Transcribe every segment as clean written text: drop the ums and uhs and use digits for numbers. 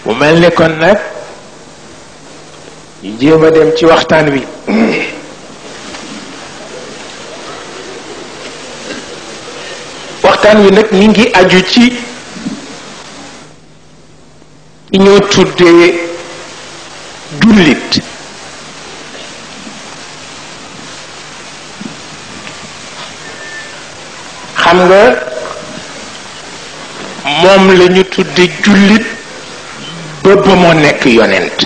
mu mel ni kon nag ñu jéem a dem ci waxtaan wi. waxtaan wi nag mi ngi aju ci ñoo tuddee jullit. xam nga moom la ñu tudde jullit ba ba moo nekk yonent.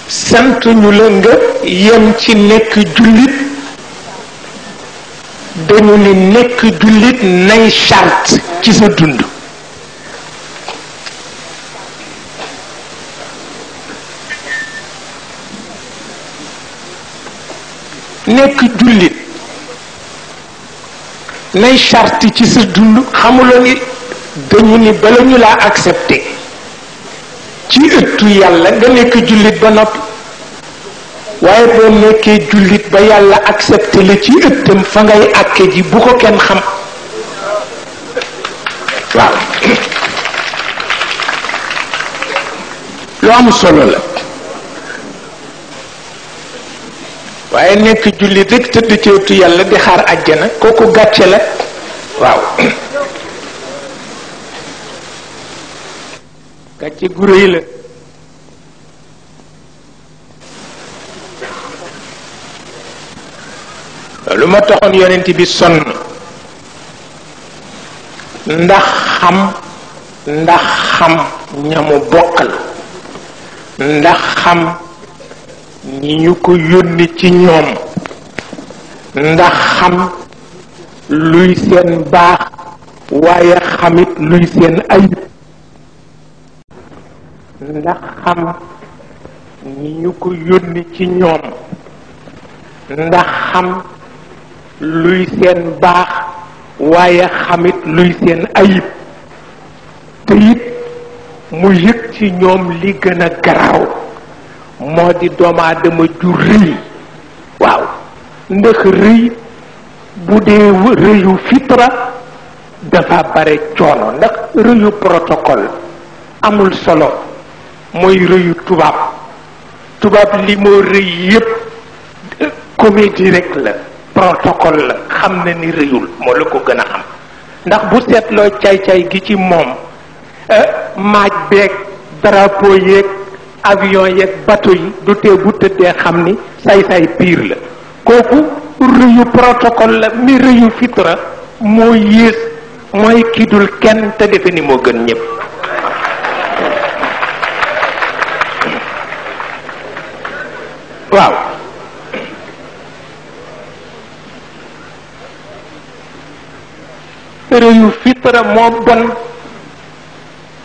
sant ñu la nga yem ci nekk jullit, dañu ni nekk jullit nay charte ci sa dund. nekk jullit nay charte ci sa dund. xamuloo ni dañu ni bala ñu laa accepté ci ëttu yàlla nga nekk jullit ba noppi, waaye boo nekkee jullit ba yàlla accepté la ci ëttam fa ngay àkke ji bu ko kenn xam. waaw lu am solo la. waaye nekk jullit rek tëdd ci ëttu yàlla di xaar àjjana kooku gàcce la. waaw gàcce gu rëy la. lu ma taxoon yonent bi sonn ndax xam ñamu bokkal, ndax xam ñi ñu ko yónni ci ñoom, ndax xam luy seen baax waaye xamit luy seen ayib, ndax xam ñi ñu ko yónni ci ñoom, ndax xam luy seen baax waaye xamit luy seen ayib, te it mu yëg ci ñoom li gën a garaaw moo di doomu aadama ju rëy. waaw ndax rëy bu dee rëyu fitra dafa bare coono, ndax rëyu protocole amul solo, mooy rëyu tubaab li moo rëy yépp comédie rek la, protocole la, xam na ni rëyul, moo la ko gën a xam. ndax bu seetloo caay-caay gi ci moom, maaj beeg drapeau yeeg avion yeeg bateau yi du tee bu tëddee xam ni saay-saay piir la. kooku rëyu protocole la, mi rëyu fitra moo yées, mooy kidul kenn te defe ni moo gën ñëpp. waaw rëyu fitra moo bon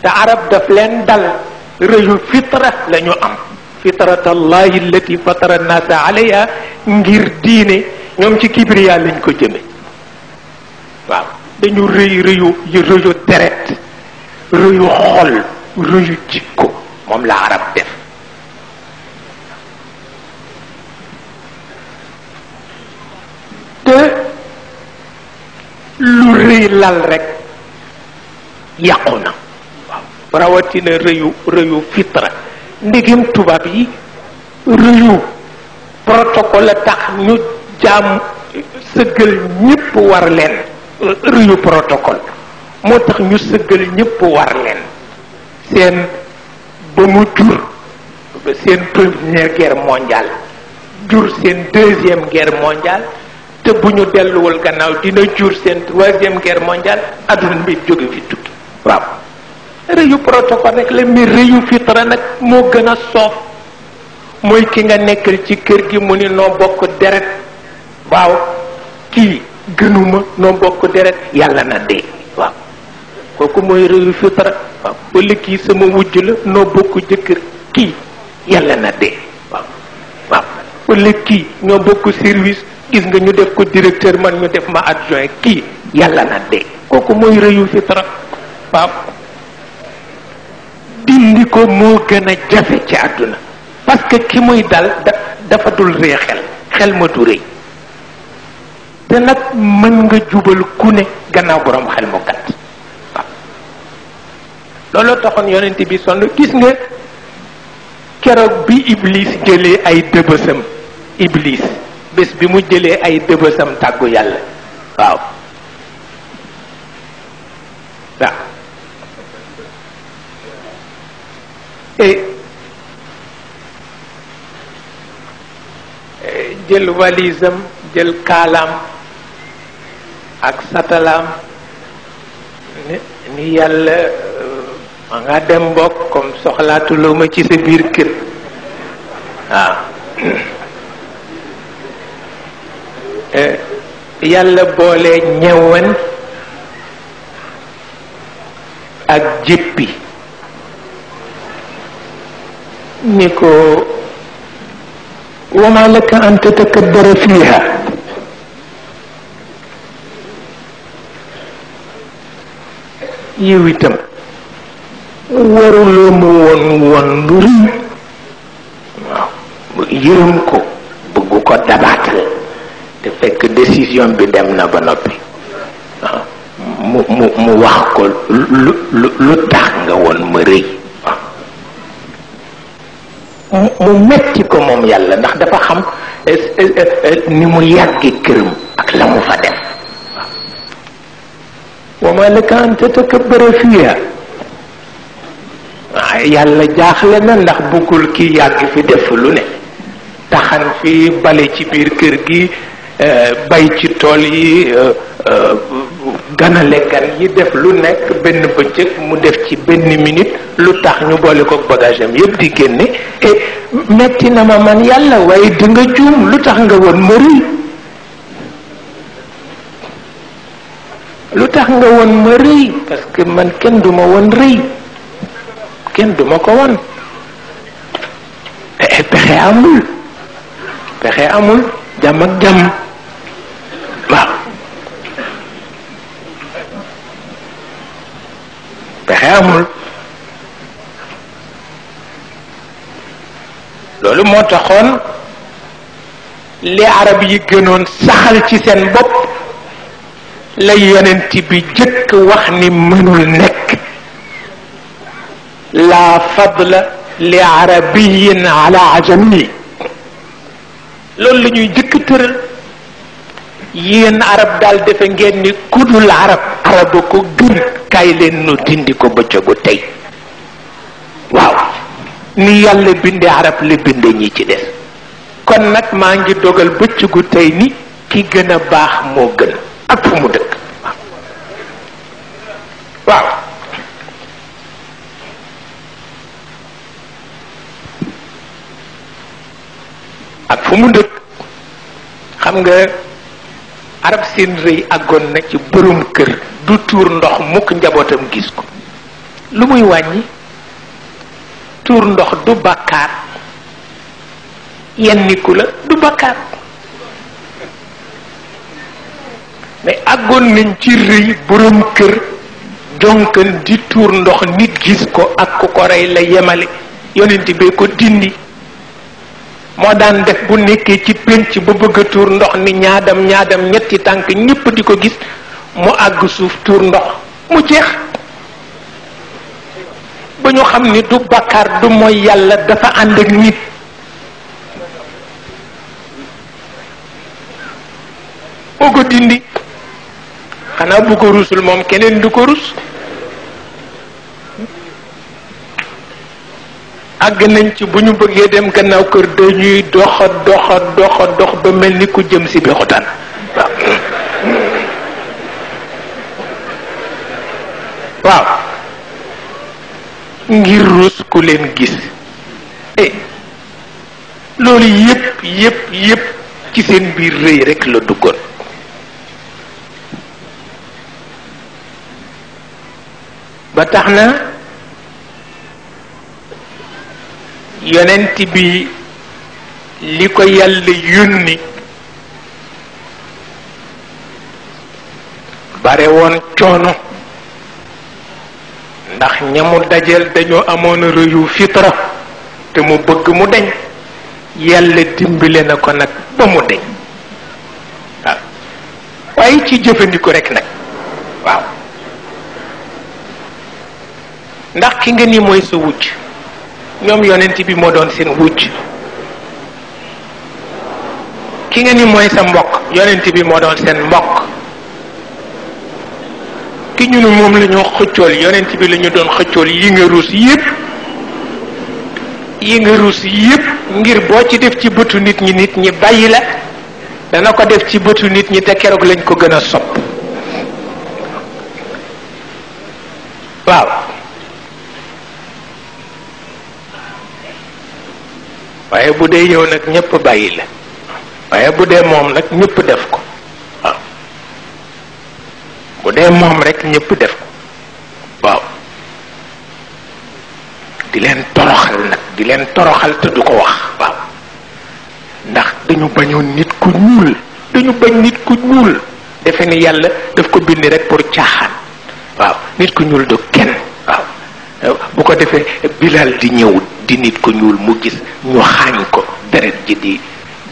te arab daf leen dal. rëyu fitra la ñu am, fitratallahi allati fatara nnaasa alayha, ngir diine ñoom ci kibriya lañ ko jëme. waaw dañu rëyu deret, rëyu xol, rëyu jikko, moom la arab def. te lu rëy lal rek yàqu na. waaw rawatina rëyu fitra. ndegem tubaab yi rëyu protocole tax ñu jaam sëggal ñépp war leen. rëyu protocole moo tax ñu sëggal ñépp war leen. seen ba mu jur seen première guerre mondiale jur seen deuxième guerre mondiale, te bu ñu delluwul gannaaw dina jur seen troisième guerre mondiale, adduna bi jóge fi tukki. waaw rëyu protocole rek la, mi rëyu fitra nag moo gën a soof. mooy ki nga nekkal ci kër gi mu ni noo bokk deret. waaw kii gënuma, noo bokk deret, yàlla na dee. waaw kooku mooy rëyu fitra. waaw wala kii sama wujj la, noo bokk jëkkër, kii yàlla na dee. waaw wala kii ñoo bokk service, gis nga ñu def ko directeur, man ñu def ma adjoint, kii yàlla na dee. kooku mooy rëyu fitra. waaw dindi ko moo gën a jafe ci àdduna, parce que ki muy dal dafa dul rëy xel ma du rëy. te nag mën nga jubal ku ne gannaaw borom xel mu gàtt waaw looloo taxoon yonent bi sonn gis nga keroog bi iblis jëlee ay dëbësam iblis bés bi mu jëlee ay dëbësam tàggu yàlla waaw waaw jël walisam jël kaalaam ak satalaam ni yàlla ma nga dem mbokk comme soxlaatuloo ma ci sa biir kër waaw yàlla boole ñewan ak jéppi ni ko wama laka an tatakabbara fiha yow itam waruloo mu woon lu rëy waaw yërëm ko bëggu ko dabaatal te fekk décision bi dem na ba noppi waaw mu wax ko lu tax nga woon ma rëy mu metti ko moom yàlla ndax dafa xam ni mu yàgge këram ak la mu fa def wa ma laka an tatakabbara fiha yàlla jaaxle na ndax bëggul ki yàgg fi def lu ne taxan fi bale ci biir kër gi bay ci tool yi ganale gan yi def lu nekk benn bëccëg mu def ci benn minute lu tax ñu boole ko bagage am yëpp di génne metti na ma man yàlla waaye di nga juum lu tax nga woon ma rëy lu tax nga woon ma rëy parce que man kenn duma woon rëy kenn duma ko woon pexe amul jàmm ak jàmm waaw pexe amul loolu moo taxoon li arab yi gënoon saxal ci seen bopp la yonent bi jëkk wax ni mënul nekk la fadla li arabiyin ala ajami loolu la ñuy jëkk tëral yéen arab daal defe ngeen ni kudul arab ko gën kaay leen nu dindi ko bëccëgu tey waaw ni yàlla binde arab la binde ñi ci des kon nag maa ngi dogal bëccëgu tey ni ki gën a baax moo gën ak fu mu dëkk waaw ak fu mu dëkk xam nga arab seen rëy àggoon na ci borom kër du tuur ndox mukk njabootam gis ko lu muy wàññi tuur ndox du bàkkaar yenniku la du bàkkaar mais àggoon nañ ci rëy borom kër jonkan di tuur ndox nit gis ko ak ku ko rey la yemale yonent bee ko dindi moo daan def bu nekkee ci pénc ba bëgg a tuur ndox ni ñaadam ñetti tànk ñépp di ko gis mu àgg suuf tuur ndox mu jeex ba ñu xam ni du bàkkaar du mooy yàlla dafa ànd ak nit moo ko dindi xanaa bu ko rusul moom keneen du ko rus àgg nañ ci bu ñu bëggee dem gannaaw kër dañuy dox ba mel ni ku jëm si bi xutaan waaw ngir rus ku leen gis loolu yépp ci seen biir rëy rekk la duggoon ba tax na yonent bi li ko yàlla yónni bare woon coono ndax ñamu dajeel dañoo amoon rëyu fitra te mu bëgg mu deñ yàlla dimbale na ko nag ba mu deñ waaw waaye ci jëfandiku rek nag waaw ndax ki nga ni mooy sa wujj ñoom yonent bi moo doon seen wujj ki nga ni mooy sa mbokk yonent bi moo doon seen mbokk ki ñu ne moom la ñoo xëccool yonent bi la ñu doon xëccool yi nga ruus yépp ngir boo ci def ci bëtu nit ñi bàyyi la dana ko def ci bëtu nit ñi te keroog lañ ko gën a sopp waaw waaye bu dee yow nag ñépp bàyyi la waaye bu dee moom nag ñépp def ko waaw bu dee moom rek ñépp def ko waaw di leen toroxal nag di leen toroxal te du ko wax waaw ndax dañu bañoon nit ku ñuul dañu bañ nit ku ñuul defe ni yàlla daf ko bind rek pour caaxaan waaw nit ku ñuul du kenn waaw bu ko defee Bilal di ñëw di nit ku ñuul mu gis ñu xaañ ko deret ji di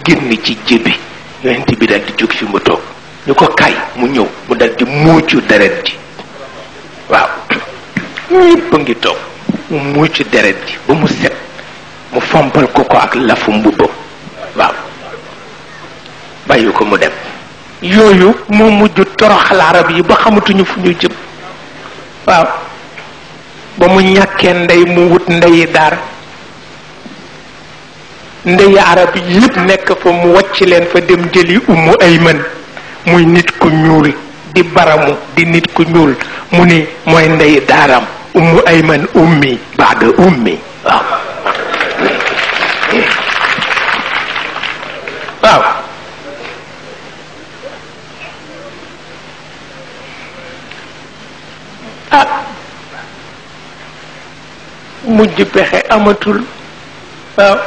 génn ci jébi yonent bi dal di jóg fi mu toog ñu ko kay mu ñëw mu dal di muucu deret ji waaw ñépp a ngi toog mu muucu deret ji ba mu set mu fompal ko ak lafu mbubbam waaw bàyyi ko mu dem yooyu moo mujj toroxal arab yi ba xamatuñu fu ñu jëm waaw ba mu ñàkkee ndey mu wut ndeyi daara ndeyi arab yi yépp nekk fa mu wàcc leen fa dem jëli Ummu Ayman muy nit ku ñuul di baramu di nit ku ñuul mu ni mooy ndeyi daaram Ummu Ayman ummi baada ummi waaw waaw ah mujj pexe amatul waaw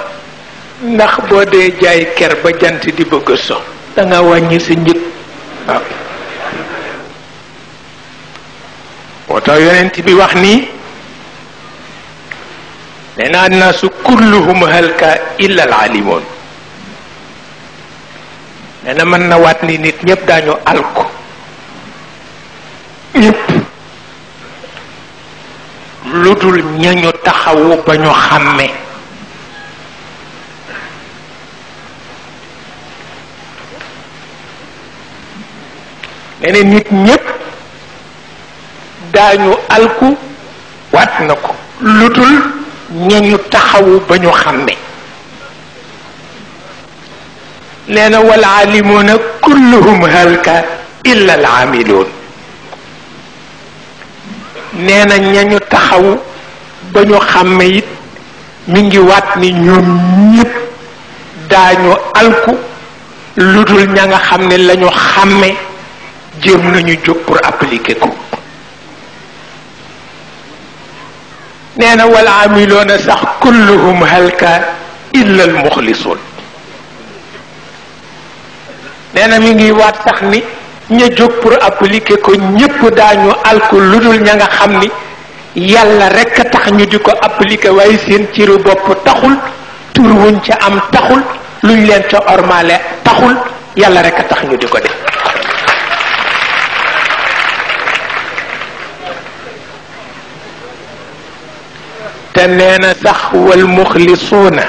ndax boo dee jaay ker ba jant di bëgg a so da nga wàññi sa njëg waaw moo tax yonent bi wax nii nee na annaasu kulluhum halka illa al alimoon nee na mën na waat ni nit ñépp daañu alko ñépp lu dul ñañu taxawu ba ñu xàmme nee na nit ñépp daañu alku waat na ko lu dul ñañu taxawu ba ñu xàmme nee na wal alimuuna kulluhum halka illa al aamiluun nee na ñañu taxawu ba ñu xàmme it mi ngi waat ni ñoom ñépp daañu alku lu dul ña nga xam ne la ñu xàmme jéem nañu jóg pour appliquer ko nee na wal aamiluuna sax kulluhum halka illa al muxlisuun nee na mi ngi waat sax ni ña jóg pour appliquer ko ñépp daañu alku lu dul ña nga xam ni yàlla rekk a tax ñu di ko appliquer waaye seen ciru bopp taxul tur wuñ ca am taxul luñ leen ca ormale taxul yàlla rekk a tax ñu di ko def te nee na sax wal muxlisuuna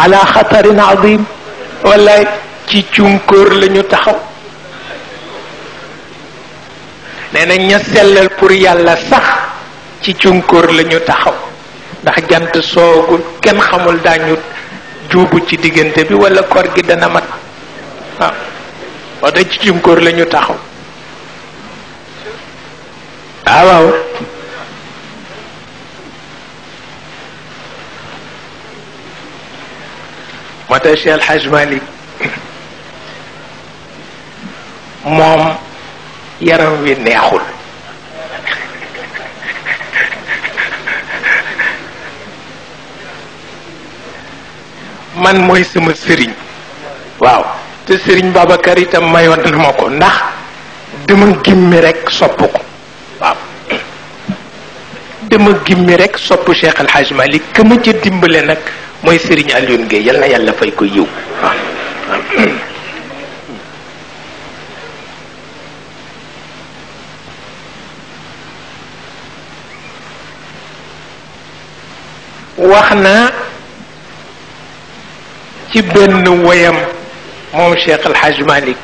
ala xatarin adim wallaay ci cunkóor la ñu taxaw nee na ña sellal pour yàlla sax ci cunkóor la ñu taxaw ndax jant soogul kenn xamul daañu juubu ci diggante bi wala koor gi dana mat waaw moo tax ci cunkóor la ñu taxaw waaw moo tax Cheikh El Hadj Malick moom yaram wi neexul man mooy sama sëriñ waaw te sëriñ Babacar itam mayoon na ma ko ndax dama gimmi rek sopp ko waaw dama gimmi rek sopp Cheikh El Hadj Malick ka ma ca dimbale nag mooy sëriñ Alioune Gueye yal na yàlla fay ko yiw waaw wax na ci benn woyam moom Cheikh El Hadj Malick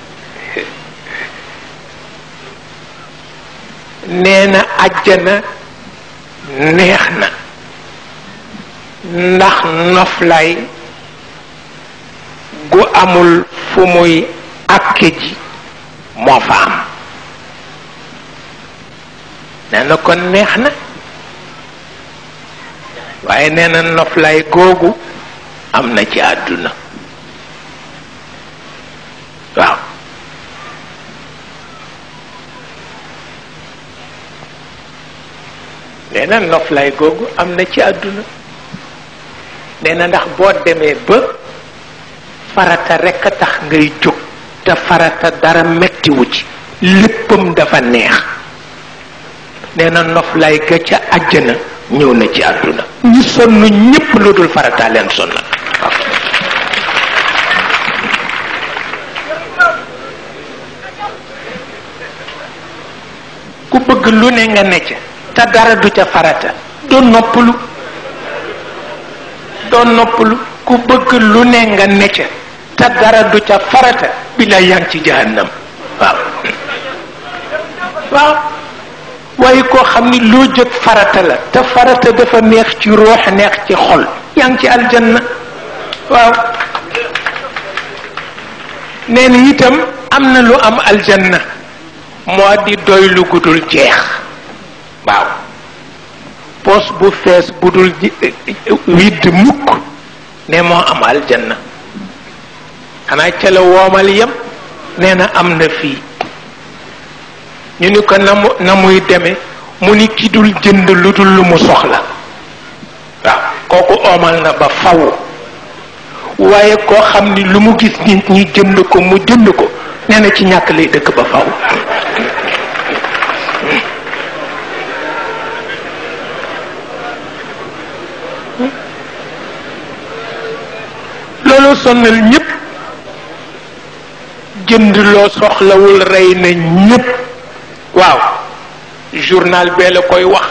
nee na àjjana neex na ndax noflaay gu amul fu muy àkke ji moo fa am nee na kon neex na waaye nee na noflaay googu am na ci àdduna waaw nee na noflaay googu am na ci àdduna nee na ndax boo demee ba farata rekk a tax ngay jóg te farata dara mettiwu ci léppam dafa neex nee na noflaay ga ca àjjana ñëw na ci àdduna ñu sonn ñépp lu dul farata leen sonnal ku bëgg lu ne nga ne ca te dara du ca farata doo noppalu ku bëgg lu ne nga ne ca te dara du ca farata bi la yaa ngi ci jahannam waaw waaye koo xam ni loo jot farata la te farata dafa neex ci ruux neex ci xol yaa ngi ci aljanna waaw nee na itam am na lu am aljanna moo di doy lu gudul jeex waaw poos bu fees bu dul widd mukk ne moo am aljanna xanaa ca la woomal yem nee na am na fii ñu ni ko na muy demee mu ni ki dul jënd lu dul lu mu soxla waaw kooku oomal na ba faw waaye koo xam ni lu mu gis nit ñi jënd ko mu jënd ko nee na ci ñàkk lay dëkk ba faw loolu sonnal ñépp jënd loo soxlawul rey na ñépp waaw journal bee la koy wax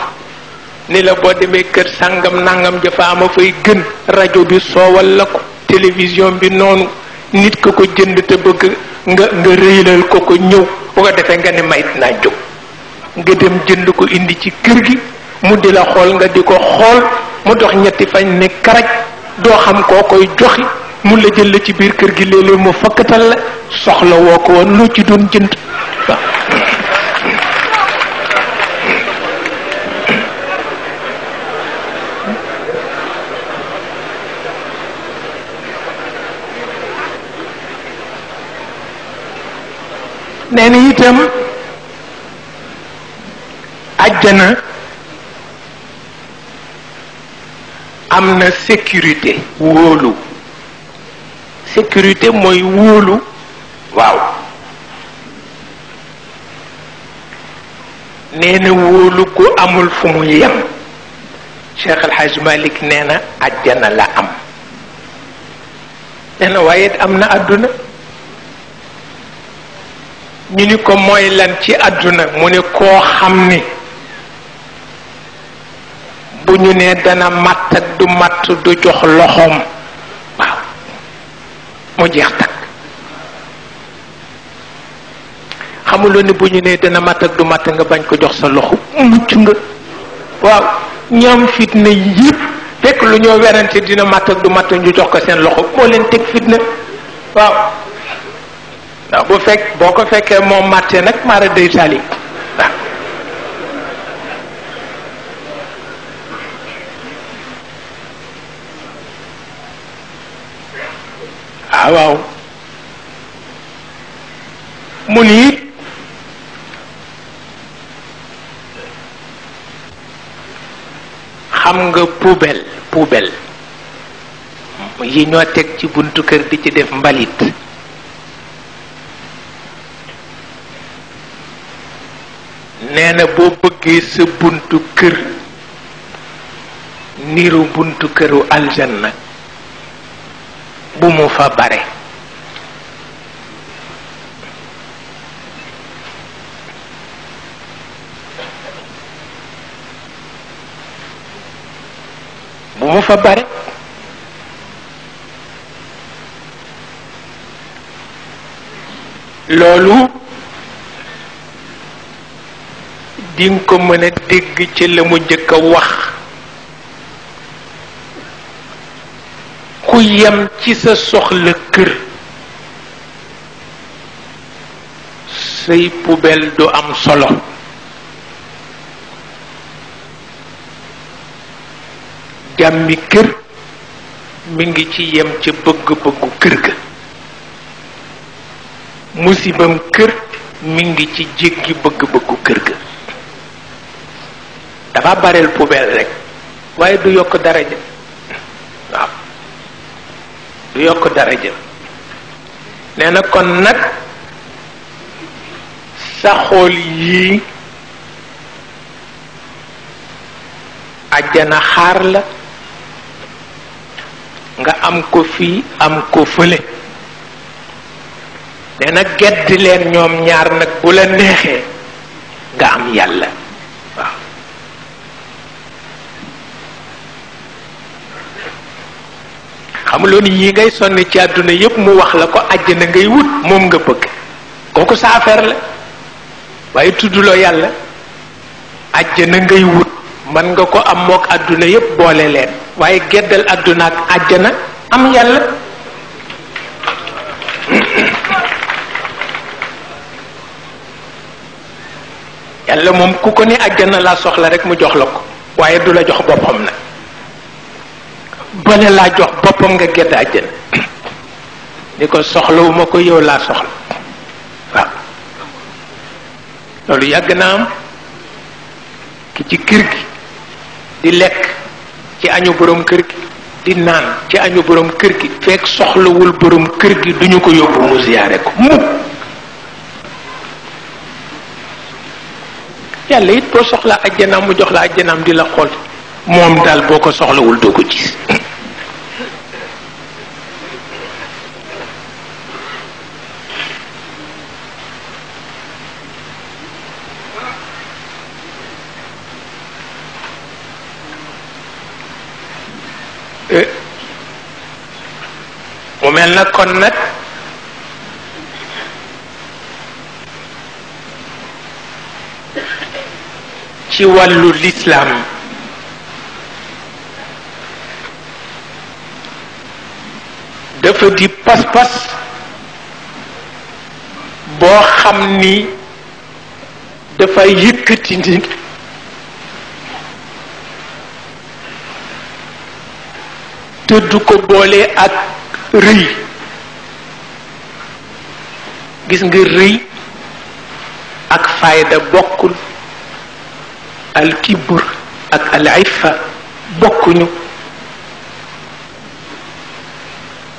ni la boo demee kër sàngam nangam dafa ama fay gën rajo bi soowal la ko télévision bi noonu nit ko ko jënd te bëgg nga rëylal ko ko ñëw bu ko defee nga ne mayit naa jóg nga dem jënd ko indi ci kër gi mu di la xool nga di ko xool mu dox ñetti fañ ne karaj doo xam koo koy joxi mu la jël la ci biir kër gi léeg-léeg mu fakkatal la soxla woo ko woon loo ci doon jënd waaw nee na itam àjjana am na sécurité wóolu sécurité mooy wóolu waaw nee na wóolu gu amul fu mu yem Cheikh El Hadj Malick nee na àjjana la am nee na waaye am na àdduna ñu ni ko mooy lan ci àdduna mu ne koo xam ni bu ñu ne dana matt ak du matt du jox loxoom waaw mu jeex takk xamuloo ni bu ñu ne dana matt ak du matt nga bañ ko jox sa loxo mucc nga waaw ñoom fitna yépp fekk lu ñoo werante dina matt ak du matt ñu jox ko seen loxo moo leen teg fitna waaw ndax boo ko fekkee moom màttee nag maara day tali waaw waaw mu ni xam nga poubelle yi ñoo teg ci buntu kër di ci def mbalit nee na boo bëggee sa buntu kër niru buntu këru aljanna bu mu fa bare bu mu fa bare loolu dinga ko mën a dégg ci la mu jëkk a wax ku yem ci sa soxla kër say poubelle du am solo jàmmi kër mi ngi ci yem ca bëgg-bëggu kër ga musibam kër mi ngi ci jéggi bëgg-bëggu kër ga dafa bareel poubelle rek waaye du yokk daraja waaw du yokk daraja nee na kon nag sa xool yii àjjana xaar la nga am ko fii am ko fële nee na gedd leen ñoom ñaar nag bu la neexee nga am yàlla waaw xamuloon yi ngay sonni ci àdduna yépp mu wax la ko àjjana ngay wut moom nga bëgg kooku sa affaire la waaye tudduloo yàlla àjjana ngay wut man nga ko am mook àdduna yépp boole leen waaye geddal àdduna ak àjjana am yàlla yàlla moom ku ko ni àjjana laa soxla rek mu jox la ko waaye du la jox boppam nag bale laa jox boppam nga gedd àjjana ni ko soxlawuma ko yow laa soxla waaw loolu yàgg na am ki ci kër gi di lekk ci añu borom kër gi di naan ci añu borom kër gi fekk soxlawul borom kër gi duñu ko yóbbu mu ziyaare ko mukk yàlla it boo soxlaa ajjanaam mu jox la ajjanaam di la xool moom daal boo ko soxlawul doo ko gis mu mel na kon nag ci wàllu lislaam dafa di pas-pas boo xam ni dafa yëkkati nit te du ko boole ak rëy gis nga rëy ak fayda bokkul al kibr ak al iffa bokkuñu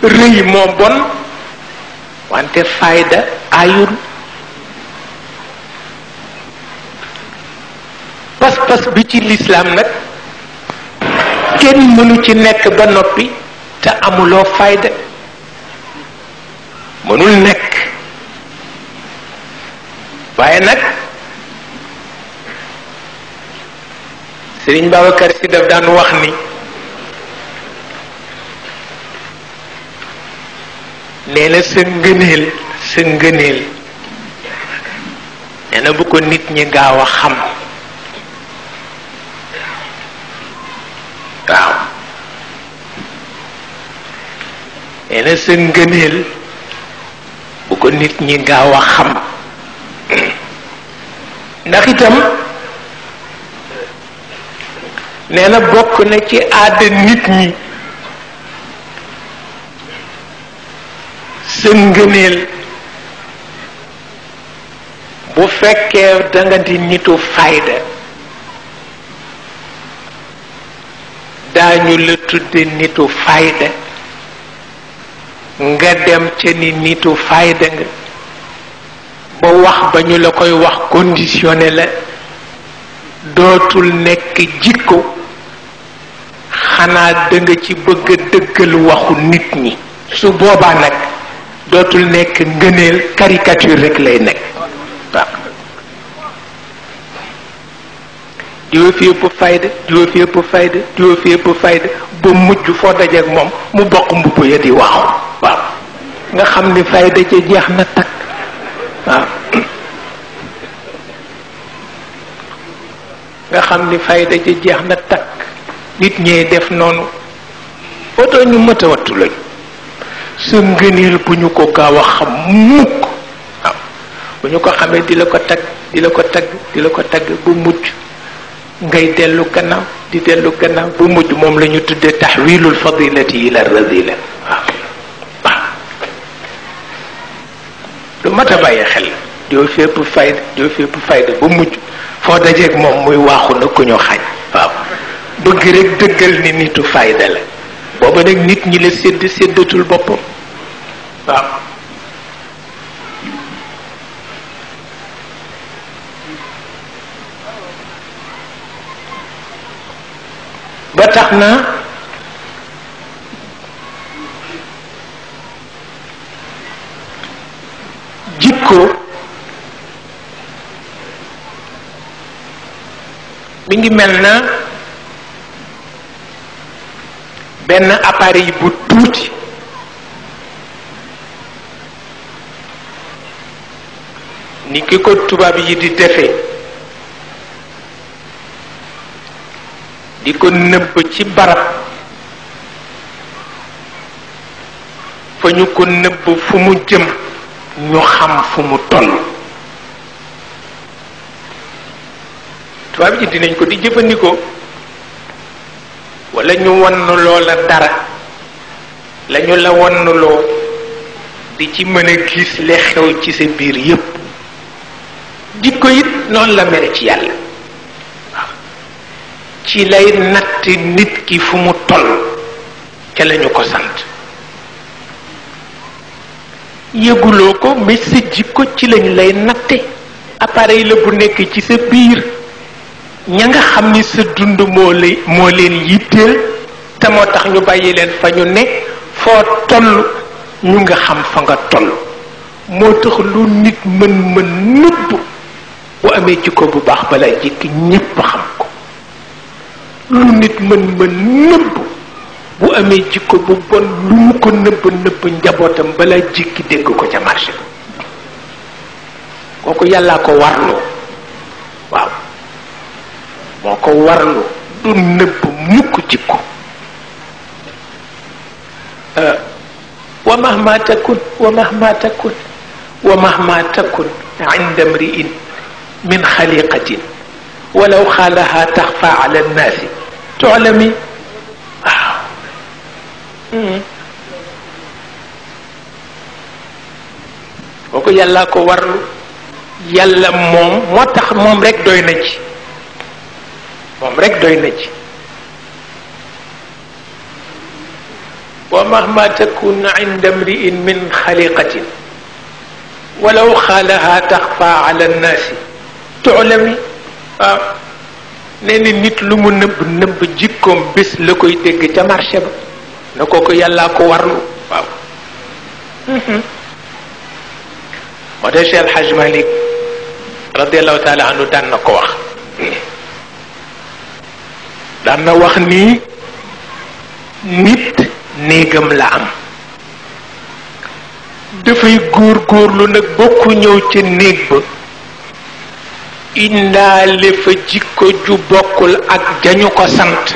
rëy moo bon wante fayda ayul pas-pas bi ci lislaam nag kenn mënu ci nekk ba noppi te amuloo fayda mënul nekk waaye nag Sëriñ Babacar Si daf daan wax ni nee na sa ngëneel nee na bu ko nit ñi gaaw a xam waaw nee na sa ngëneel bu ko nit ñi gaaw a xam ndax itam nee na bokk na ci aada nit ñi sa ngëneel bu fekkee danga di nitu fayda daañu la tudde nitu fayda nga dem ca ni nitu fayda nga ba wax ba ñu la koy wax conditionné la dootul nekk jikko xanaa danga ci bëgg a dëggal waxu nit ñi su boobaa nag dootul nekk ngëneel caricature rek lay nekk waaw diwa fi ëpp fayda diwa fi ëpp fayda diwa fi ëpp fayda ba mujj foo dajeeg moom mu bokk mbubb ya di waaxu waaw nga xam ni fayda ca jeex na takk waaw nga xam ni fayda ca jeex na takk nit ñee def noonu oto ñu mët a wattu lañu sa ngëneel bu ñu ko gaaw a xam mukk waaw bu ñu ko xamee di la ko tagg di la ko tagg di la ko tagg bu mujj ngay dellu gannaaw di dellu gannaaw bu mujj moom la ñu tuddee taxwilul fadilati ila radila waaw waaw lu mat a bàyyi xel doo fépp fayda ba mujj foo dajeeg moom muy waaxu na ku ñu xañ waaw bëgg rek dëggal ni nitu fayda la booba nag nit ñi la séddatul boppam waaw ba tax na jikko mi ngi mel na benn appareil bu tuuti ni ki ko tubaab yi di defee di ko nëbb ci barab fa ñu ko nëbb fu mu jëm ñu xam fu mu toll tubaab yi dinañ ko di jëfandikoo wala ñu wann loola dara lañu la wannuloo di ci mën a gis li xew ci sa biir yépp jikko it noonu la mere ci yàlla waaw ci lay natt nit ki fu mu toll ca lañu ko sant yëguloo ko mais sa jikko ci lañ lay natte appareil la bu nekk ci sa biir ña nga xam ni sa dund moo leen yitteel te moo tax ñu bàyyi leen fa ñu ne foo toll ñu nga xam fa nga toll moo tax lu nit mën nëbb bu amee jikko bu baax balaa jikki ñépp xam ko lu nit mën nëbb bu amee jikko bu bon lu mu ko nëbb njabootam balaa jikki dégg ko ca marché kooku yàllaa ko warloo waaw moo ko warlu du nëbb mukk jikko wa mahma takun inda mri'in min xaliqatin walaw xaalaha taxfa ala nnaasi tu'lami waaw kooku yàlla ko warlu yàlla moom moo tax moom rek doy na ci moom rek doy na ci wa mahma takun inda mri'in min xaliqatin walaw xaalaha taxfa ala nnaasi tu'lami waaw nee na nit lu mu nëbb jikkoom bés la koy dégg ca marché ba na kooku yàllaa ko warlu waaw moo tax Cheikh El Hadj Malick radiallahu taala anhu daan na ko wax daan na wax ni nit néegam la am dafay góorgóorlu nag bokku ñëw ca néeg ba indaale fa jikko ju bokkul ak jañu ko sant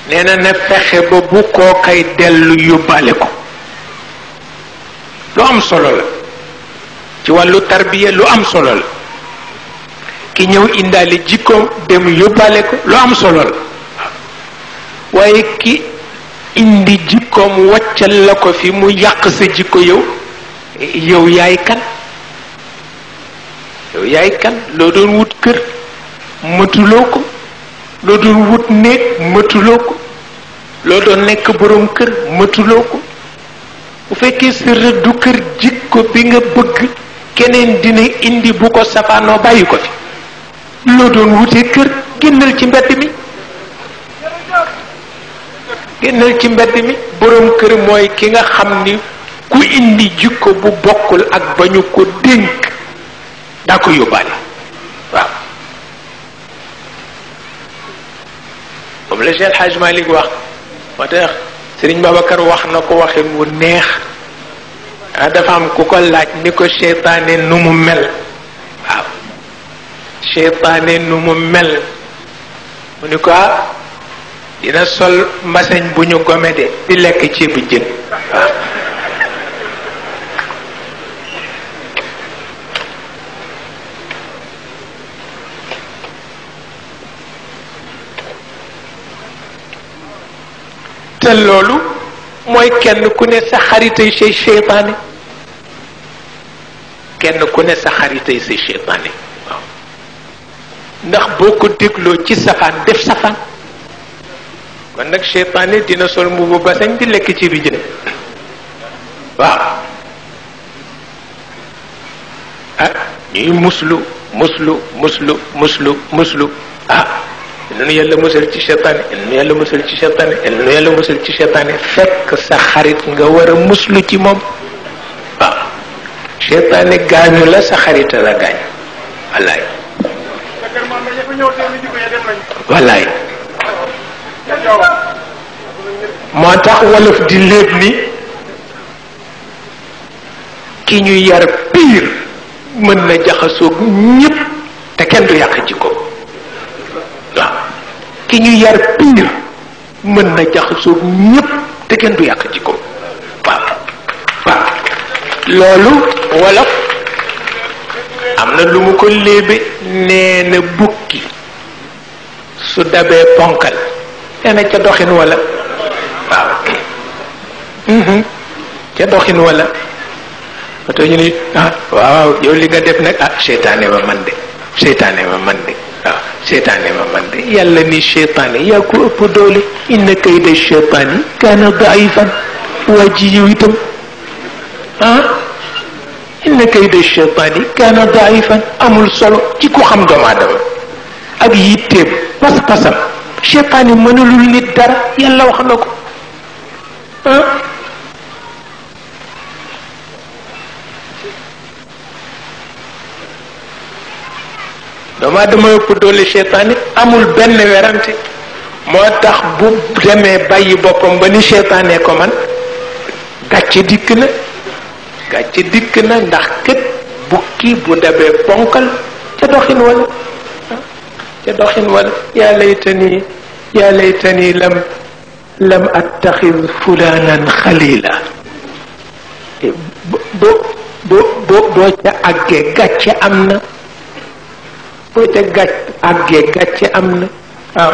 nee na fexe ba bu koo kay dellu yóbbaale ko lu am solo la ci wàllu tarbiya lu am solo la ki ñëw indaale jikkoom dem yóbbaale ko lu am solo la waaye ki indi jikkoom waccal la ko fi mu yàq sa jikko yow yaay kan loo doon wut kër matuloo ko loo doon wut néeg matuloo ko loo doon nekk boroom kër matuloo ko bu fekkee sa rëddu kër jikko bi nga bëgg keneen dina indi bu ko safaanoo bàyyi ko fi loo doon wutee kër génnal ci mbedd mi boroom kër mooy ki nga xam ni ku indi jikko bu bokkul ak ba ñu ko dénk daa ko yóbbaale waaw comme le Cheikh Hadj Malick wax moo tax Serigne Babacar wax na ko waxin wu neex dafa am ku ko laaj ni ko seytaane nu mu mel waaw seytaane nu mu mel mu ni ko dina sol mbasañ bu ñu gome de di lekk ceebu jën waaw te loolu mooy kenn ku ne sa xaritay say seytaane kenn ku ne sa xaritay say seytaane waaw ndax boo ko dégloo ci safaan def safaan kon nag seytaane dina sol mbubu basañ di lekk ci bi jën waaw ñuy muslu nu yàlla musal ci seytaane nu yàlla musal ci seytaane nu yàlla musal ci seytaane fekk sa xarit nga war a muslu ci moom waaw seytaane gaañu la sa xarita la gaañ wallaay wallaay moo tax wolof di léeb ni ki ñu yar piir mën na jaxasoog ñépp te kenn du yàq jikko waaw ki ñu yar piir mën na jaxasoog ñépp te kenn du yàq jikko waaw waaw loolu wolof am na lu mu ko léebe nee na bukki su dabee ponkal nee na ca doxin wala waaw ca doxin wala oto ñu ni waaw yow li nga def nag seytaane ma man de seytaane ma man de waaw seytaane ma man de yàlla ni seytaane yaa ko ëpp doole inna kayda seytaani kaana daifan waa ji yow itam inna kayda seytaani kaana daifan amul solo ci ku xam doomu aadama ak yitteem pas-pasam seytaane mënulul nit dara yàlla wax na ko doomu aadama ëpp doole seytaane amul benn werante moo tax bu demee bàyyi boppam ba ni seytaane ko man gàcce dikk na ndax kët bukki bu dabee ponkal ca doxin wala yaa laytani lam attaxid fulanan xalila boo ca àggee gàcce am na boo ca àggee gàcce am na waaw